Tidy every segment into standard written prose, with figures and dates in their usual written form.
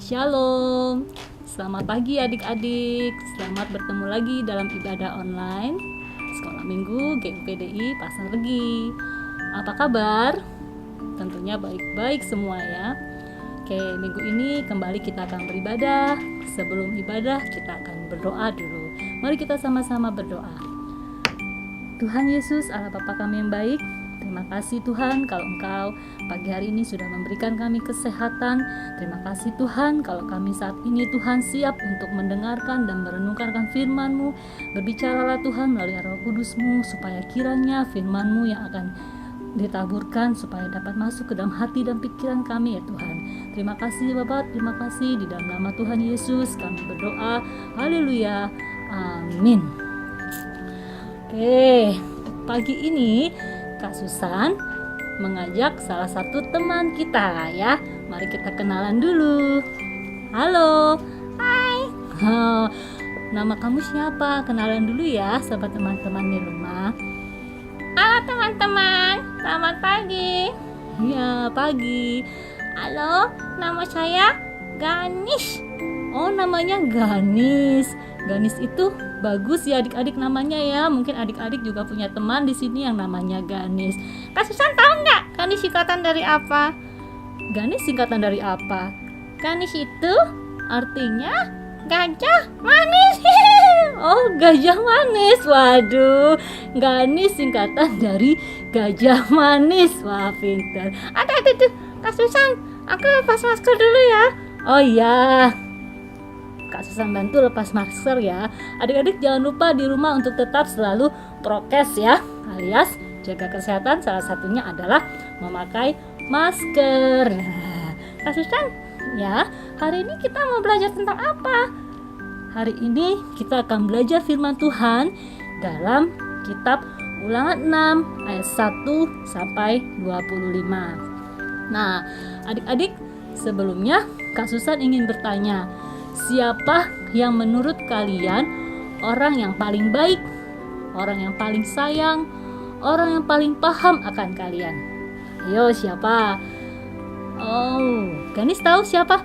Shalom, selamat pagi adik-adik. Selamat bertemu lagi dalam ibadah online Sekolah Minggu GUPDI Pasar Regi. Apa kabar? Tentunya baik-baik semua ya. Oke, minggu ini kembali kita akan beribadah. Sebelum ibadah kita akan berdoa dulu. Mari kita sama-sama berdoa. Tuhan Yesus, Allah Bapa kami yang baik, terima kasih Tuhan kalau Engkau pagi hari ini sudah memberikan kami kesehatan. Terima kasih Tuhan kalau kami saat ini Tuhan siap untuk mendengarkan dan merenungkan firman-Mu. Berbicaralah Tuhan melalui Roh Kudus-Mu supaya kiranya firman-Mu yang akan ditaburkan supaya dapat masuk ke dalam hati dan pikiran kami ya Tuhan. Terima kasih Bapa, terima kasih di dalam nama Tuhan Yesus kami berdoa. Haleluya. Amin. Oke, pagi ini Kak Susan mengajak salah satu teman kita ya. Mari kita kenalan dulu. Halo. Hai, Nama kamu siapa? Kenalan dulu ya sama teman-teman di rumah. halo teman-teman, selamat pagi. Iya, pagi. Halo, nama saya Ganis. Oh, namanya Ganis. Ganis itu bagus ya adik-adik namanya ya. Mungkin adik-adik juga punya teman di sini yang namanya Ganis. Kak Susan tahu nggak Ganis singkatan dari apa? Ganis singkatan dari apa? Ganis itu artinya gajah manis. Oh, gajah manis. Waduh, Ganis singkatan dari gajah manis. Wah, pintar. Ada tuh, Kak Susan, aku lepas masker dulu ya. Oh iya, Kak Susan bantu lepas masker ya. Adik-adik jangan lupa di rumah untuk tetap selalu prokes ya, alias jaga kesehatan. Salah satunya adalah memakai masker. Kak Susan, ya, hari ini kita mau belajar tentang apa? Hari ini kita akan belajar firman Tuhan dalam kitab Ulangan 6 ayat 1 sampai 25. Nah, adik-adik, sebelumnya Kak Susan ingin bertanya, siapa yang menurut kalian orang yang paling baik, orang yang paling sayang, orang yang paling paham akan kalian? Ayo, siapa? Oh, Ganis tahu siapa?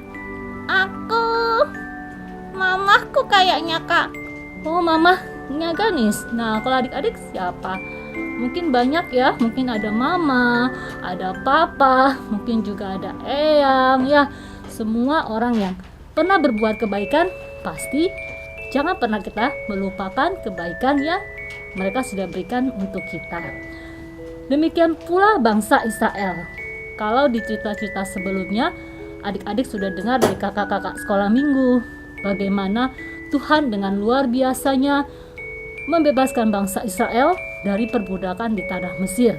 Aku, mamaku kayaknya Kak. Oh, mamahnya Ganis. Nah, kalau adik-adik siapa? Mungkin banyak ya, mungkin ada mama, ada papa, mungkin juga ada eyang ya. Semua orang yang pernah berbuat kebaikan, pasti jangan pernah kita melupakan kebaikan yang mereka sudah berikan untuk kita. Demikian pula bangsa Israel. Kalau di cerita-cerita sebelumnya, adik-adik sudah dengar dari kakak-kakak sekolah minggu bagaimana Tuhan dengan luar biasanya membebaskan bangsa Israel dari perbudakan di tanah Mesir.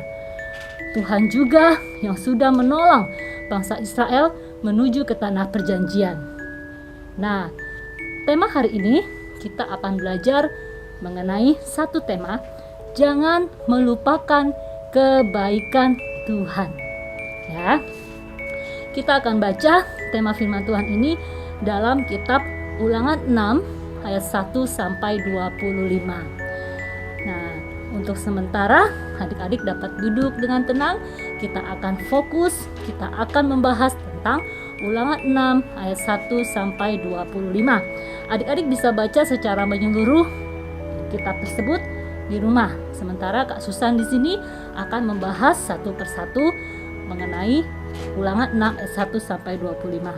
Tuhan juga yang sudah menolong bangsa Israel menuju ke tanah perjanjian. Nah, tema hari ini kita akan belajar mengenai satu tema, jangan melupakan kebaikan Tuhan. Ya. Kita akan baca tema firman Tuhan ini dalam kitab Ulangan 6 ayat 1 sampai 25. Nah, untuk sementara adik-adik dapat duduk dengan tenang. Kita akan fokus, kita akan membahas tentang Ulangan 6 ayat 1 sampai 25. Adik-adik bisa baca secara menyeluruh kitab tersebut di rumah. Sementara Kak Susan di sini akan membahas satu persatu mengenai Ulangan 6 ayat 1 sampai 25.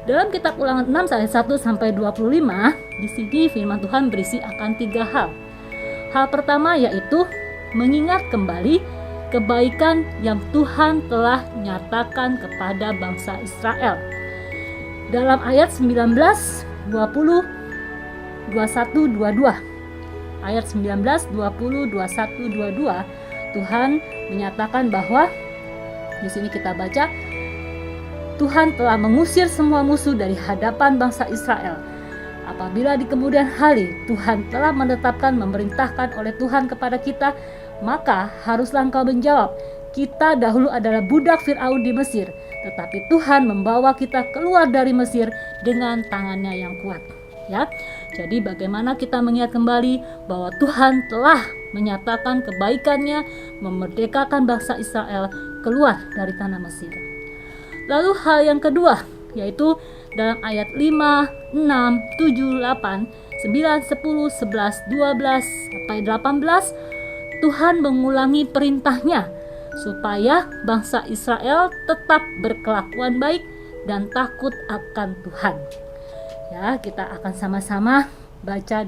Dalam kitab Ulangan 6 ayat 1 sampai 25, di sini firman Tuhan berisi akan 3 hal. Hal pertama yaitu mengingat kembali kebaikan yang Tuhan telah nyatakan kepada bangsa Israel. Dalam ayat 19, 20, 21, 22. Ayat 19, 20, 21, 22, Tuhan menyatakan bahwa di sini kita baca, Tuhan telah mengusir semua musuh dari hadapan bangsa Israel. Apabila di kemudian hari Tuhan telah menetapkan memerintahkan oleh Tuhan kepada kita, maka haruslah engkau menjawab, kita dahulu adalah budak Fir'aun di Mesir, tetapi Tuhan membawa kita keluar dari Mesir dengan tangannya yang kuat. Ya, jadi bagaimana kita mengingat kembali bahwa Tuhan telah menyatakan kebaikannya, memerdekakan bangsa Israel keluar dari tanah Mesir. Lalu hal yang kedua, yaitu dalam ayat 5, 6, 7, 8, 9, 10, 11, 12 sampai 18. Tuhan mengulangi perintahnya supaya bangsa Israel tetap berkelakuan baik dan takut akan Tuhan. Ya, kita akan sama-sama baca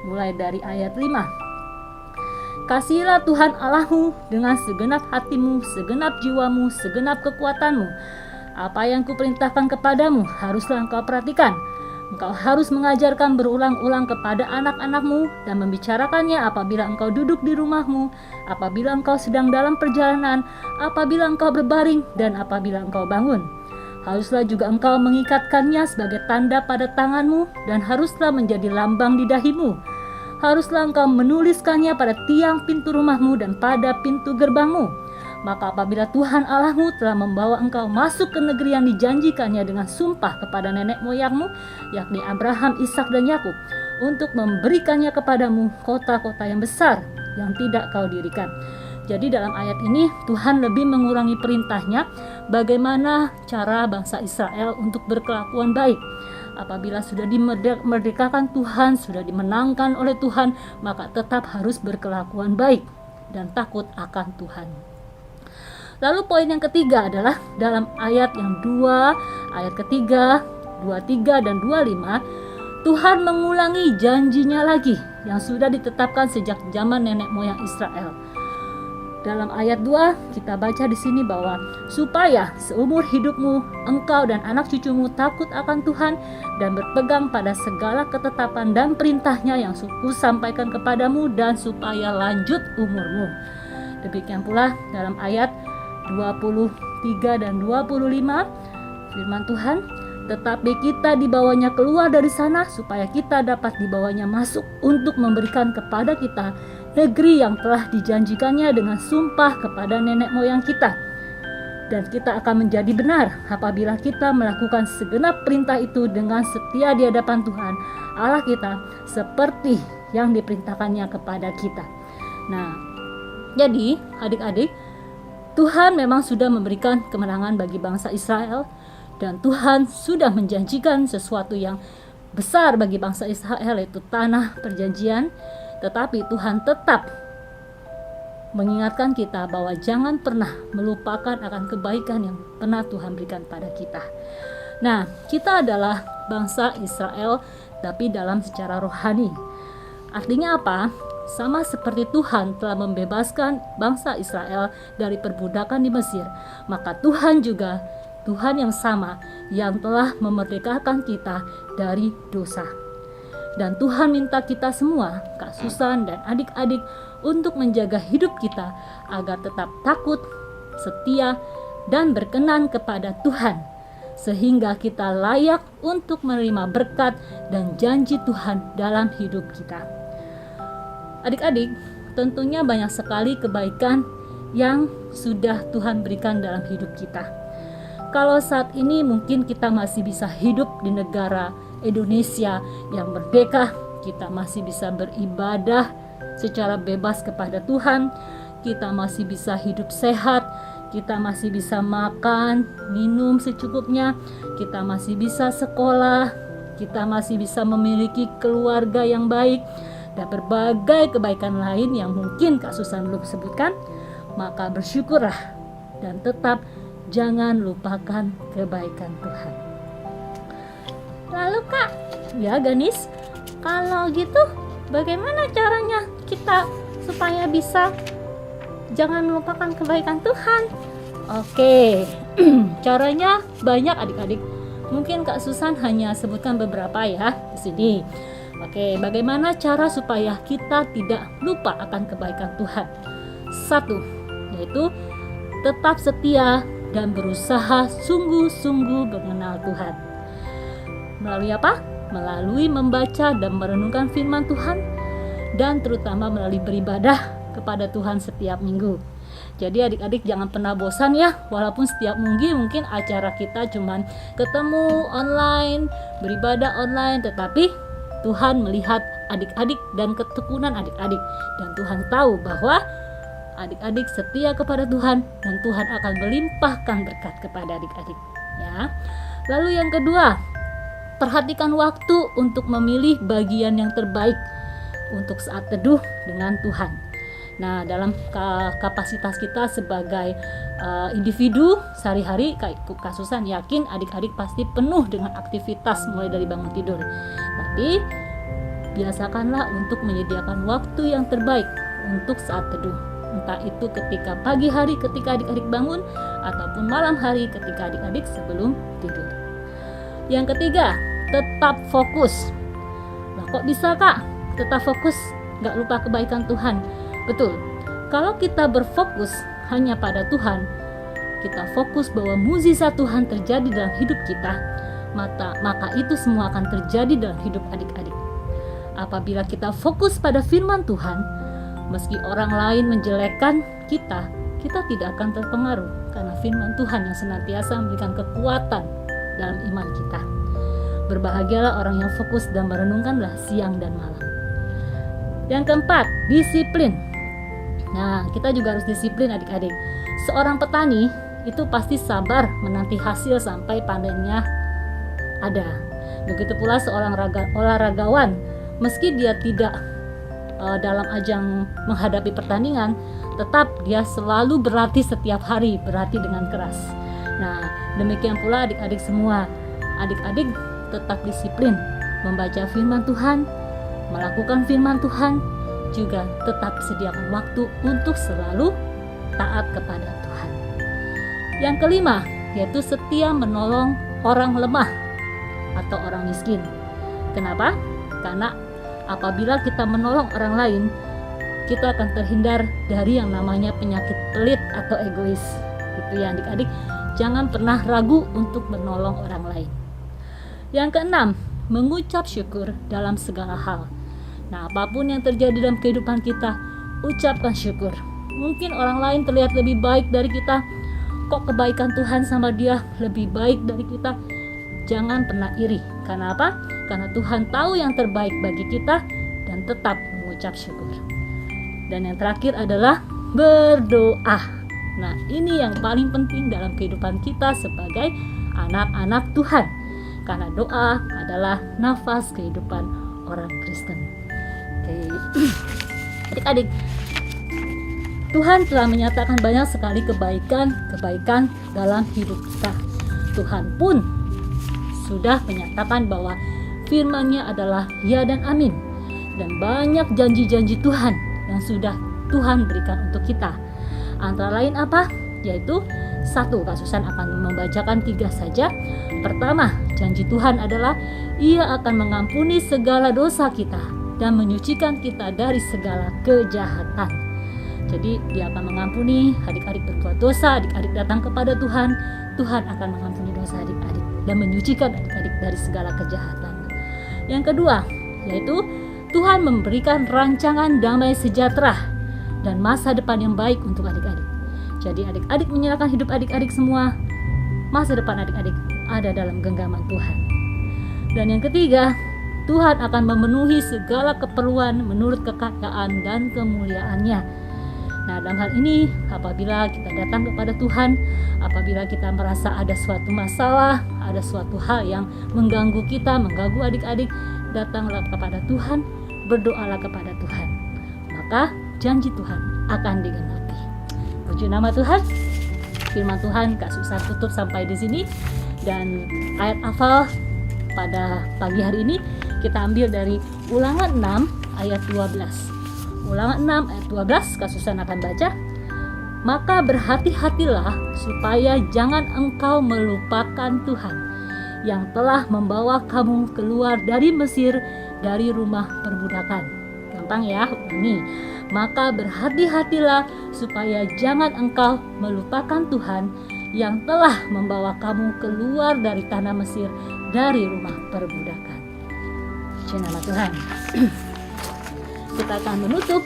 mulai dari ayat 5. Kasihilah Tuhan Allahmu dengan segenap hatimu, segenap jiwamu, segenap kekuatanmu. Apa yang kuperintahkan kepadamu haruslah engkau perhatikan. Engkau harus mengajarkan berulang-ulang kepada anak-anakmu dan membicarakannya apabila engkau duduk di rumahmu, apabila engkau sedang dalam perjalanan, apabila engkau berbaring, dan apabila engkau bangun. Haruslah juga engkau mengikatkannya sebagai tanda pada tanganmu dan haruslah menjadi lambang di dahimu. Haruslah engkau menuliskannya pada tiang pintu rumahmu dan pada pintu gerbangmu. Maka apabila Tuhan Allahmu telah membawa engkau masuk ke negeri yang dijanjikannya dengan sumpah kepada nenek moyangmu, yakni Abraham, Ishak dan Yakub, untuk memberikannya kepadamu kota-kota yang besar yang tidak kau dirikan. Jadi dalam ayat ini Tuhan lebih mengurangi perintahnya bagaimana cara bangsa Israel untuk berkelakuan baik. Apabila sudah dimerdekakan Tuhan, sudah dimenangkan oleh Tuhan, maka tetap harus berkelakuan baik dan takut akan Tuhan. Lalu poin yang ketiga adalah dalam ayat yang 2, ayat ketiga, 23 dan 25, Tuhan mengulangi janjinya lagi yang sudah ditetapkan sejak zaman nenek moyang Israel. Dalam ayat 2 kita baca di sini bahwa supaya seumur hidupmu engkau dan anak cucumu takut akan Tuhan dan berpegang pada segala ketetapan dan perintahnya yang kusampaikan kepadamu dan supaya lanjut umurmu. Demikian pula dalam ayat 23 dan 25 firman Tuhan, tetapi kita dibawanya keluar dari sana supaya kita dapat dibawanya masuk untuk memberikan kepada kita negeri yang telah dijanjikannya dengan sumpah kepada nenek moyang kita. Dan kita akan menjadi benar apabila kita melakukan segenap perintah itu dengan setia di hadapan Tuhan Allah kita seperti yang diperintahkannya kepada kita. Nah, jadi adik-adik, Tuhan memang sudah memberikan kemenangan bagi bangsa Israel dan Tuhan sudah menjanjikan sesuatu yang besar bagi bangsa Israel, yaitu tanah perjanjian. Tetapi Tuhan tetap mengingatkan kita bahwa jangan pernah melupakan akan kebaikan yang pernah Tuhan berikan pada kita. Nah, kita adalah bangsa Israel tapi dalam secara rohani. Artinya apa? Sama seperti Tuhan telah membebaskan bangsa Israel dari perbudakan di Mesir, maka Tuhan juga Tuhan yang sama yang telah memerdekakan kita dari dosa. Dan Tuhan minta kita semua, Kak Susan dan adik-adik, untuk menjaga hidup kita agar tetap takut, setia, dan berkenan kepada Tuhan, sehingga kita layak untuk menerima berkat dan janji Tuhan dalam hidup kita. Adik-adik, tentunya banyak sekali kebaikan yang sudah Tuhan berikan dalam hidup kita. Kalau saat ini mungkin kita masih bisa hidup di negara Indonesia yang merdeka, kita masih bisa beribadah secara bebas kepada Tuhan, kita masih bisa hidup sehat, kita masih bisa makan, minum secukupnya, kita masih bisa sekolah, kita masih bisa memiliki keluarga yang baik, dan berbagai kebaikan lain yang mungkin Kak Susan belum sebutkan. Maka bersyukurlah dan tetap jangan lupakan kebaikan Tuhan. Lalu Kak, Ya Ganis, kalau gitu bagaimana caranya kita supaya bisa jangan melupakan kebaikan Tuhan? Oke, caranya banyak adik-adik. Mungkin Kak Susan hanya sebutkan beberapa ya di sini. Oke, bagaimana cara supaya kita tidak lupa akan kebaikan Tuhan? 1, yaitu tetap setia dan berusaha sungguh-sungguh mengenal Tuhan. Melalui apa? Melalui membaca dan merenungkan firman Tuhan, dan terutama melalui beribadah kepada Tuhan setiap minggu. Jadi adik-adik jangan pernah bosan ya, walaupun setiap minggu mungkin acara kita cuman ketemu online, beribadah online, tetapi Tuhan melihat adik-adik dan ketekunan adik-adik, dan Tuhan tahu bahwa adik-adik setia kepada Tuhan dan Tuhan akan melimpahkan berkat kepada adik-adik ya. Lalu yang kedua, perhatikan waktu untuk memilih bagian yang terbaik untuk saat teduh dengan Tuhan. Nah, dalam kapasitas kita sebagai individu sehari-hari, Kak Susan yakin adik-adik pasti penuh dengan aktivitas mulai dari bangun tidur. Tapi biasakanlah untuk menyediakan waktu yang terbaik untuk saat teduh. Entah itu ketika pagi hari ketika adik-adik bangun, ataupun malam hari ketika adik-adik sebelum tidur. Yang ketiga, tetap fokus. Nah, kok bisa Kak tetap fokus, gak lupa kebaikan Tuhan? Betul, kalau kita berfokus hanya pada Tuhan, kita fokus bahwa mukjizat Tuhan terjadi dalam hidup kita, maka itu semua akan terjadi dalam hidup adik-adik. Apabila kita fokus pada firman Tuhan, meski orang lain menjelekkan kita tidak akan terpengaruh, karena firman Tuhan yang senantiasa memberikan kekuatan dalam iman kita. Berbahagialah orang yang fokus dan merenungkanlah siang dan malam. Yang keempat, disiplin. Nah, kita juga harus disiplin adik-adik. Seorang petani itu pasti sabar menanti hasil sampai panennya ada. Begitu pula seorang olahragawan, meski dia tidak dalam ajang menghadapi pertandingan, tetap dia selalu berlatih setiap hari, berlatih dengan keras. Nah, demikian pula adik-adik semua. Adik-adik tetap disiplin membaca firman Tuhan, melakukan firman Tuhan, juga tetap sediakan waktu untuk selalu taat kepada Tuhan. Yang kelima, yaitu setia menolong orang lemah atau orang miskin. Kenapa? Karena apabila kita menolong orang lain, kita akan terhindar dari yang namanya penyakit pelit atau egois. Itu ya adik-adik, jangan pernah ragu untuk menolong orang lain. Yang keenam, mengucap syukur dalam segala hal. Nah, apapun yang terjadi dalam kehidupan kita, ucapkan syukur. Mungkin orang lain terlihat lebih baik dari kita, kok kebaikan Tuhan sama dia lebih baik dari kita. Jangan pernah iri. Karena apa? Karena Tuhan tahu yang terbaik bagi kita, dan tetap mengucap syukur. Dan yang terakhir adalah berdoa. Nah, ini yang paling penting dalam kehidupan kita sebagai anak-anak Tuhan. Karena doa adalah nafas kehidupan orang Kristen. Oke. Adik-adik, Tuhan telah menyatakan banyak sekali kebaikan dalam hidup kita. Tuhan pun sudah menyatakan bahwa firman-Nya adalah ya dan amin. Dan banyak janji-janji Tuhan yang sudah Tuhan berikan untuk kita. Antara lain apa? Yaitu satu, Kak Susan akan membacakan 3 saja. Pertama, janji Tuhan adalah Ia akan mengampuni segala dosa kita dan menyucikan kita dari segala kejahatan. Jadi Dia akan mengampuni. Adik-adik berbuat dosa, adik-adik datang kepada Tuhan, Tuhan akan mengampuni dosa adik-adik dan menyucikan adik-adik dari segala kejahatan. Yang kedua, yaitu Tuhan memberikan rancangan damai sejahtera dan masa depan yang baik untuk adik-adik. Jadi adik-adik menyerahkan hidup adik-adik semua. Masa depan adik-adik ada dalam genggaman Tuhan. Dan yang ketiga, Tuhan akan memenuhi segala keperluan menurut kekayaan dan kemuliaan-Nya. Nah, dalam hal ini, apabila kita datang kepada Tuhan, apabila kita merasa ada suatu masalah, ada suatu hal yang mengganggu kita, mengganggu adik-adik, datanglah kepada Tuhan, berdoalah kepada Tuhan. Maka janji Tuhan akan digenapi. Puji nama Tuhan. Firman Tuhan Kak Susan tutup sampai di sini, dan ayat hafal pada pagi hari ini kita ambil dari Ulangan 6 ayat 12. Ulangan 6 ayat 12 Kak Susan akan baca. Maka berhati-hatilah supaya jangan engkau melupakan Tuhan yang telah membawa kamu keluar dari Mesir, dari rumah perbudakan. Gampang ya, ulangi. Maka berhati-hatilah supaya jangan engkau melupakan Tuhan yang telah membawa kamu keluar dari tanah Mesir, dari rumah perbudakan. Puji nama Tuhan. Kita akan menutup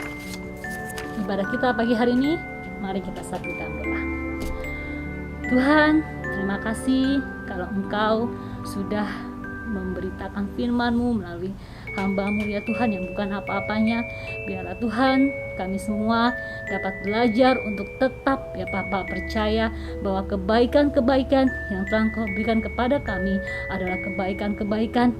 ibadah kita pagi hari ini. Mari kita satukan doa. Tuhan, terima kasih kalau Engkau sudah memberitakan firman-Mu melalui hamba-Mu ya Tuhan yang bukan apa-apanya. Biarlah Tuhan kami semua dapat belajar untuk tetap ya Bapa percaya bahwa kebaikan-kebaikan yang telah Engkau berikan kepada kami adalah kebaikan-kebaikan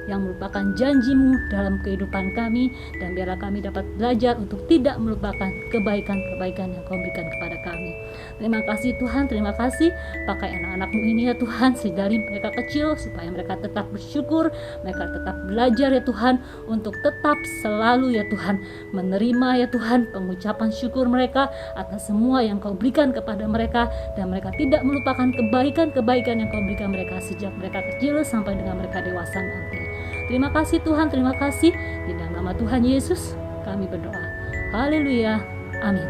yang merupakan janji-Mu dalam kehidupan kami, dan biarlah kami dapat belajar untuk tidak melupakan kebaikan-kebaikan yang Kau berikan kepada kami. Terima kasih Tuhan, terima kasih pakai anak-anak-Mu ini ya Tuhan, dari mereka kecil supaya mereka tetap bersyukur, mereka tetap belajar ya Tuhan untuk tetap selalu ya Tuhan menerima ya Tuhan pengucapan syukur mereka atas semua yang Kau berikan kepada mereka, dan mereka tidak melupakan kebaikan-kebaikan yang Kau berikan mereka sejak mereka kecil sampai dengan mereka dewasa nanti. Terima kasih Tuhan, terima kasih. Di dalam nama Tuhan Yesus kami berdoa. Haleluya. Amin.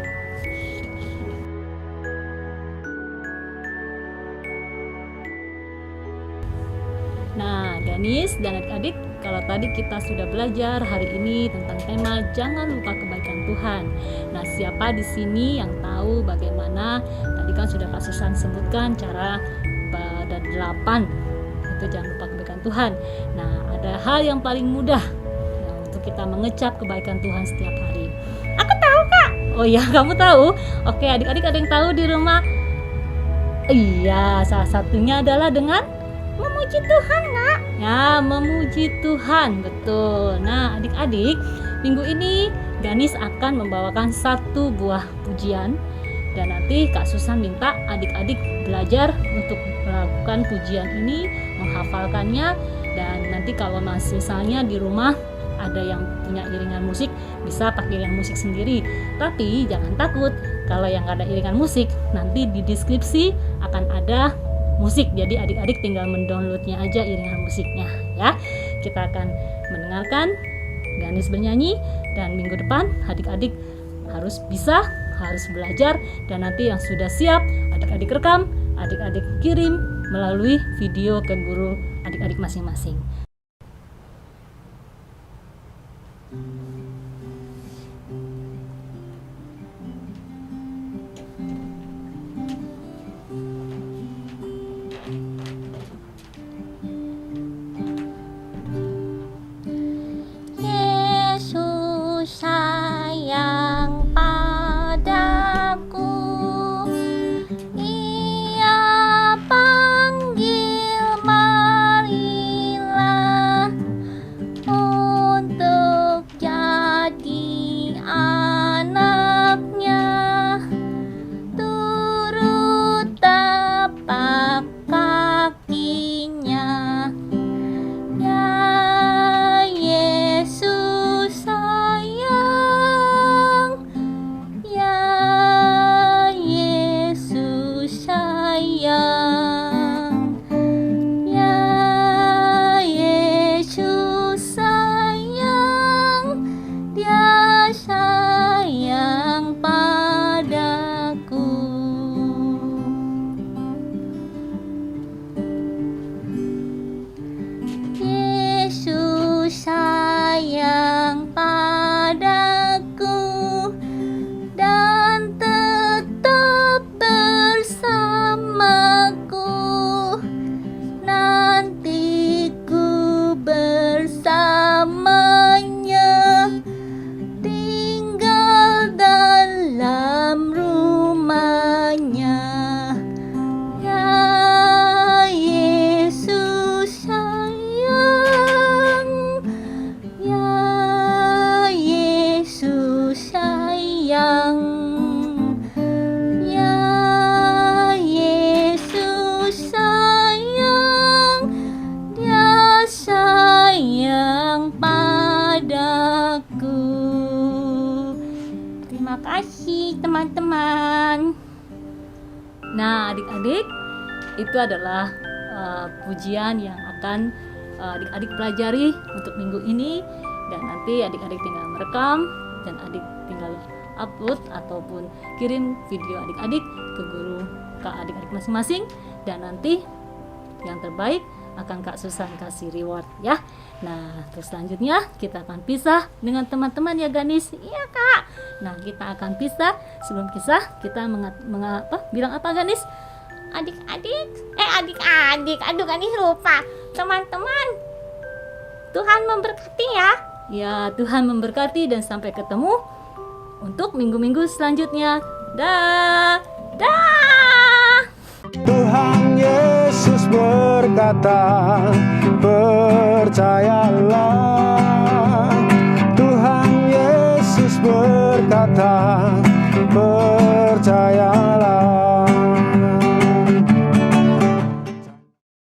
Nah, Ganis dan adik-adik, kalau tadi kita sudah belajar hari ini tentang tema jangan lupa kebaikan Tuhan. Nah, siapa di sini yang tahu bagaimana? Tadi kan sudah Kak Susan sebutkan cara ada 8 itu jangan lupa kebaikan Tuhan. Nah, ada hal yang paling mudah untuk kita mengecap kebaikan Tuhan setiap hari. Aku tahu, Kak. Oh iya, kamu tahu? Oke, adik-adik ada yang tahu di rumah? Iya, salah satunya adalah dengan Memuji Tuhan, Kak. ya, memuji Tuhan, betul. Nah, adik-adik, minggu ini Ganis akan membawakan satu buah pujian, dan nanti Kak Susan minta adik-adik belajar untuk melakukan pujian ini, menghafalkannya, dan nanti kalau misalnya di rumah ada yang punya iringan musik, bisa pakai iringan musik sendiri. Tapi jangan takut, kalau yang ada iringan musik, nanti di deskripsi akan ada musik, jadi adik-adik tinggal mendownloadnya aja iringan musiknya ya. Kita akan mendengarkan Ganis bernyanyi, dan minggu depan adik-adik harus belajar, dan nanti yang sudah siap adik-adik rekam, adik-adik kirim melalui video ke guru adik-adik masing-masing. Yesus sayang padaku, Ia panggil marilah untuk jadi anaknya, turut tapak kakinya. Ya Yesus sayang, ya Yesus sayang, ya Yesus sayang, Dia sayang padaku. Yesus sayang padaku dan tetap bersamaku, nanti ku bersamanya, tinggal dalam rumahnya. Ya Yesus sayang, ya Yesus sayang, ya Yesus sayang, Dia sayang padaku. Terima kasih teman-teman. Nah, adik-adik, itu adalah pujian yang akan adik-adik pelajari untuk minggu ini, dan nanti adik-adik tinggal merekam dan adik tinggal upload ataupun kirim video adik-adik ke guru adik-adik masing-masing, dan nanti yang terbaik akan Kak Susan kasih reward ya. Nah, terus selanjutnya kita akan pisah dengan teman-teman ya Ganis. Iya, Kak. Nah, kita akan pisah. Sebelum pisah kita bilang apa Ganis? Adik-adik, adik-adik, aduh Ganis lupa. Teman-teman, Tuhan memberkati ya. Ya, Tuhan memberkati dan sampai ketemu untuk minggu-minggu selanjutnya. Dah. Dah. Tuhan Yesus berkata, percayalah. Tuhan Yesus berkata, percayalah.